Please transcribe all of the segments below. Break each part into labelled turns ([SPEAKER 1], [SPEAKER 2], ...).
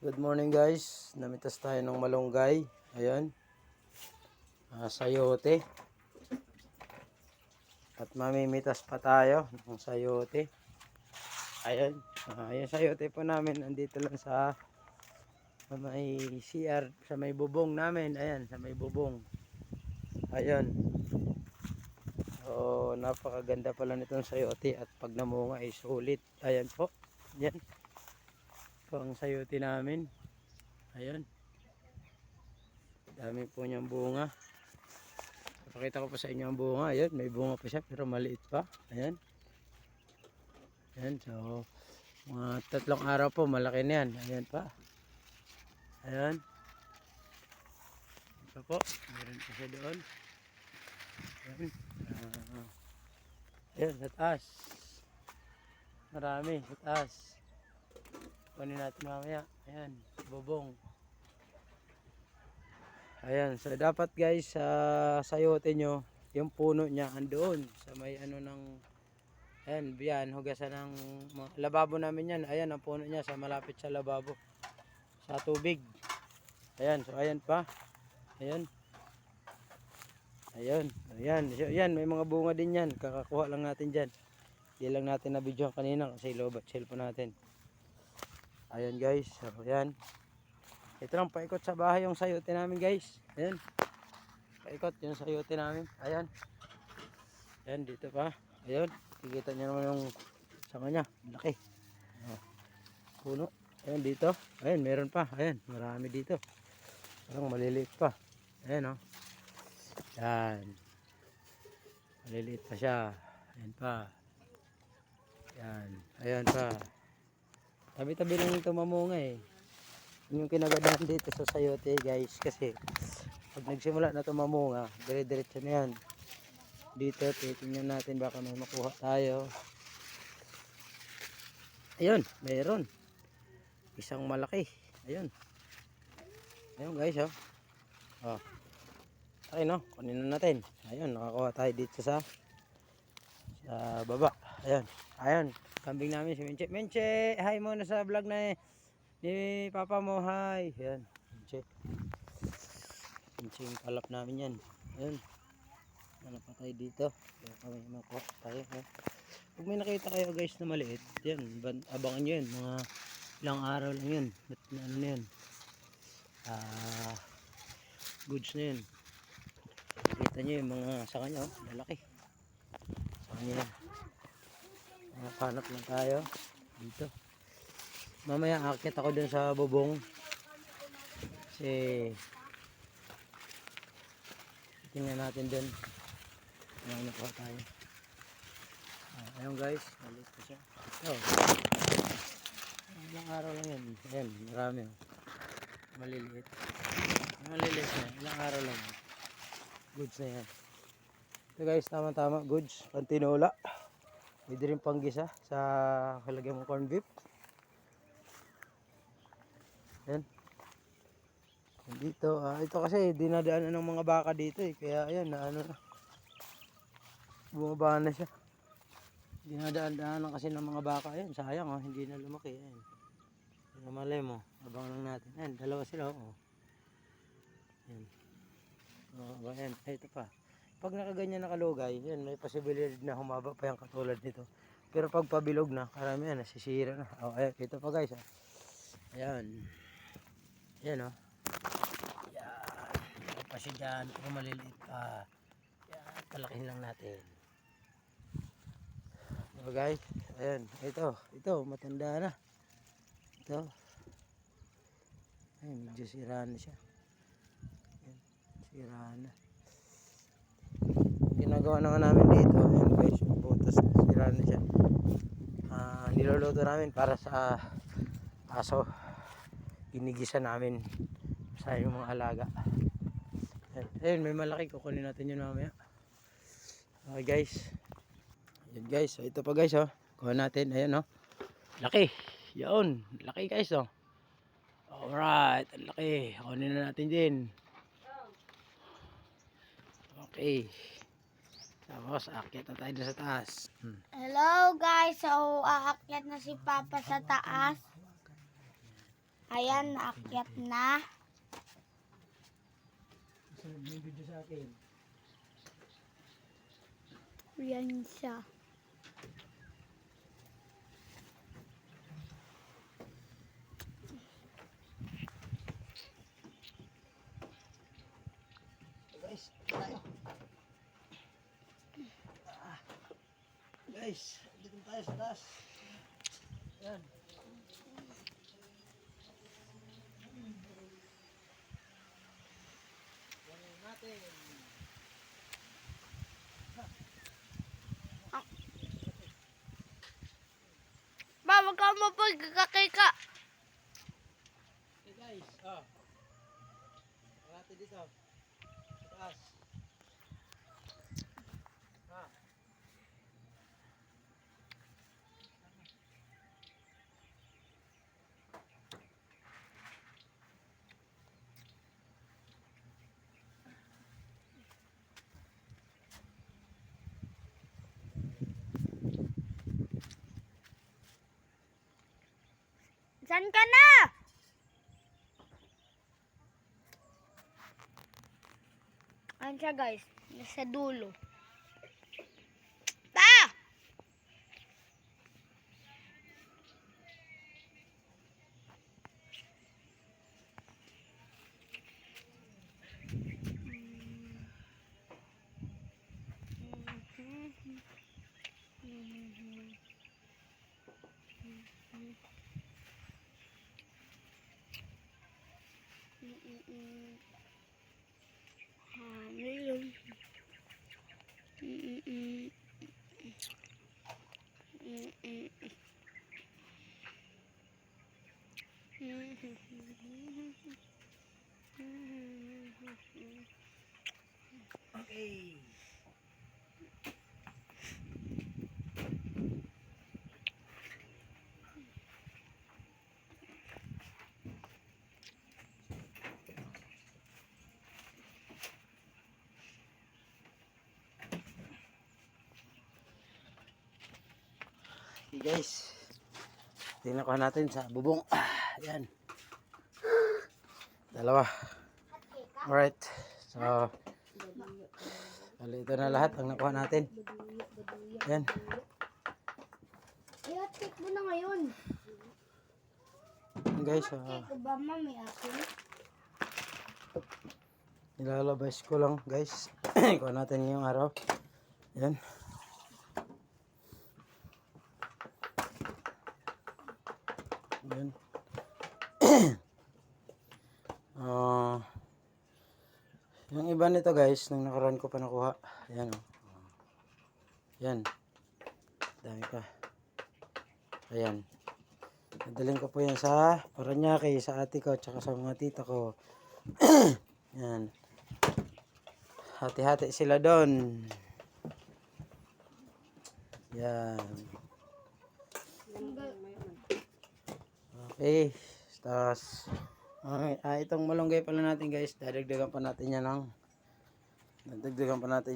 [SPEAKER 1] Good morning guys, namitas tayo ng malunggay. Ayan, sayote. At mamimitas pa tayo ng sayote. Ayan, yung sayote po namin andito lang sa may CR, sa may bubong namin. Ayan, sa may bubong. Ayan. So, napakaganda pala nitong sayote at pag namunga ay sulit. Ayan po. Ayan. Ito ang sayote namin. Ayan. Dami po niyang bunga. Pakita ko pa sa inyo ang bunga. Ayan, may bunga pa siya pero maliit pa. Ayan. Ayan, so mga 3 araw po malaki na yan. Ayan pa. Ayan. Ito po, meron pa siya doon. Ayan. Ayan, sa taas. Marami, sa taas. Kunin natin mamaya. Ayan, bubong. Ayan, so dapat guys sa sayote nyo, yung puno niya andoon sa may ano ng, ayan, biyan, hugasan ng lababo namin yan. Ayan ang puno niya sa malapit sa lababo, sa tubig. Ayan, so ayan pa. Ayan. Ayan, ayan, so, ayan, may mga bunga din yan. Kakakuha lang natin dyan. Hindi lang natin na video kanina kasi lobat cellphone natin. Ayan guys, so ayan. Ito lang, paikot sa bahay yung sayote namin guys. Ayan. Paikot yung sayote namin. Ayan. Ayan, dito pa. Ayan. Kikita nyo naman yung sanga niya. Laki. Puno. Ayan, dito. Ayan, meron pa. Ayan, marami dito. Parang maliliit pa. Ayan, oh. Ayan. Maliliit pa siya. Ayan pa. Ayan. Ayan pa. Tabi-tabi lang ito mamunga eh. Yung kinagadahan dito sa sayote guys, kasi pag nagsimula na ito mamunga, dire-diretso na yan. Dito titingnan natin baka may makuha tayo. Ayun, meron isang malaki. Ayun, ayun guys, oh, ay no, kunin na natin. Ayun, nakakuha tayo dito sa baba. Ayun, ayun, kambing namin si Menche. Menche, hi muna sa vlog na ni papa mo, hi. Ayan, Menche. Menche yung kalap namin yan. Ayun, ano pa tayo dito. Kaya kami makuha tayo. Pag may nakita kayo guys na maliit, yan, abangan nyo yan. Mga ilang araw lang yun. Ano na yun. Goods na yun. Kita nyo yung mga saka nyo, lalaki. Saka nyo yan. Hanap lang tayo dito. Mamaya akit ako dun sa bubong. Kasi tingnan natin dun. Ano pa tayo. Ayun guys, maliit pa siya. Oh, ilang araw lang yan. Ayan, marami. Maliliit. Maliliit na. Ilang araw lang. Goods na yan. Ito guys, tama-tama. Goods. Pantinola. Pwede rin panggisa sa kalagyan ng corn beef. Ayan. Dito. Ito kasi dinadaanan ng mga baka dito eh. Kaya ayan, na ano na. Bumaba na siya. Dinadaan-daanan kasi ng mga baka. Ayan, sayang hindi na lumaki. Ayan. Malay mo, abang lang natin. Ayan, dalawa sila. Ayan. Ayan, ito pa. Pag nakaganyan nakalugay, yan, may posibilidad na humaba pa yung katulad nito. Pero pag pabilog na, karamihan nasisira na. Ayan, ito pa guys. Ayan. Ayan Ayan. Ito pa siya dyan. Pero maliliit pa. Ayan, palakihin lang natin. So guys, ayan, ito, matanda na. Ito. Ay, medyo sira na siya. Ayan, sira na. Ginagawa naman namin dito. Ayan guys, yung butas, sira na siya. Niluluto namin para sa aso. Ginigisa namin sa yung mga alaga. Ayan, ayan, may malaki. Kukunin natin yun mamaya. Okay guys. Ayan guys, so ito pa guys, kuha natin. Ayan laki. Yun, laki guys Alright, ang laki. Kunin na natin din. Okay. Tapos, aakyat na tayo sa taas.
[SPEAKER 2] Hello guys, so aakyat na si Papa sa taas. Ayan, naakyat na.
[SPEAKER 1] Sunod mo yung video sa akin.
[SPEAKER 2] Ayan siya.
[SPEAKER 1] Guys, tayo. Guys, dito tayo sa taas. Yan. Yan natin.
[SPEAKER 2] Ba, wag ka mapagkakay ka.
[SPEAKER 1] Hey guys, natin dito. Sa taas. Ah.
[SPEAKER 2] Saan ka na? Ayan siya guys, nasa dulo. Pa!
[SPEAKER 1] Okay. Okay guys, tinakuha natin sa bubong. Yan. Dalawa. Alright. So, ito na lahat ang nakuha natin. Yan.
[SPEAKER 2] I-check mo na ngayon.
[SPEAKER 1] Yan guys,
[SPEAKER 2] Obama may akin.
[SPEAKER 1] nilalabas ko lang guys. Kuha natin yung araw. Yan. Yan. Yung iba nito guys, nung nakaraan ko pa nakuha. Ayan o. Yan. Dami pa. Ayan. Nadaling ko po yan sa Paranaque, sa ate ko, tsaka sa mga tita ko. Yan. Hati-hati sila doon. Yan. Okay. Tapos, itong malunggay pala natin guys, dadagdagan pa natin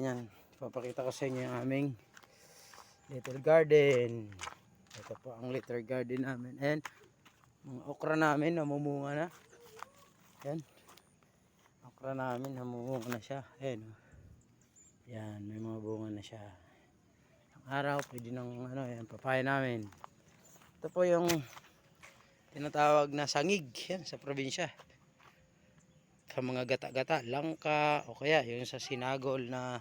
[SPEAKER 1] yan papakita ko sa inyo yung aming little garden. Ito po ang little garden namin, and mga okra namin namumunga na. Yan, okra namin namumunga na siya. Ayan, yan, may mga bunga na siya. Ang araw pwede ng yan, papaya namin. Ito po yung tinatawag na sangig yan sa probinsya, sa mga gata-gata, langka, o kaya yung sa sinagol na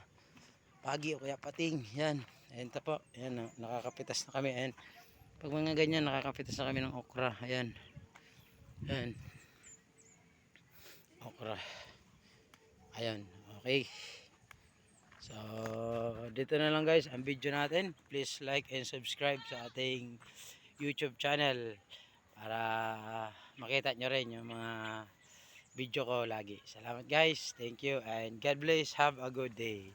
[SPEAKER 1] pagi o kaya pating. Yan, ayan po, ayan, nakakapitas na kami. Ayan, pag mga ganyan nakakapitas na kami ng okra. Ayan, ayan, okra. Ayan, okay. So dito na lang guys ang video natin. Please like and subscribe sa ating YouTube channel para makita nyo rin yung mga video ko lagi. Salamat guys, thank you, and God bless, have a good day.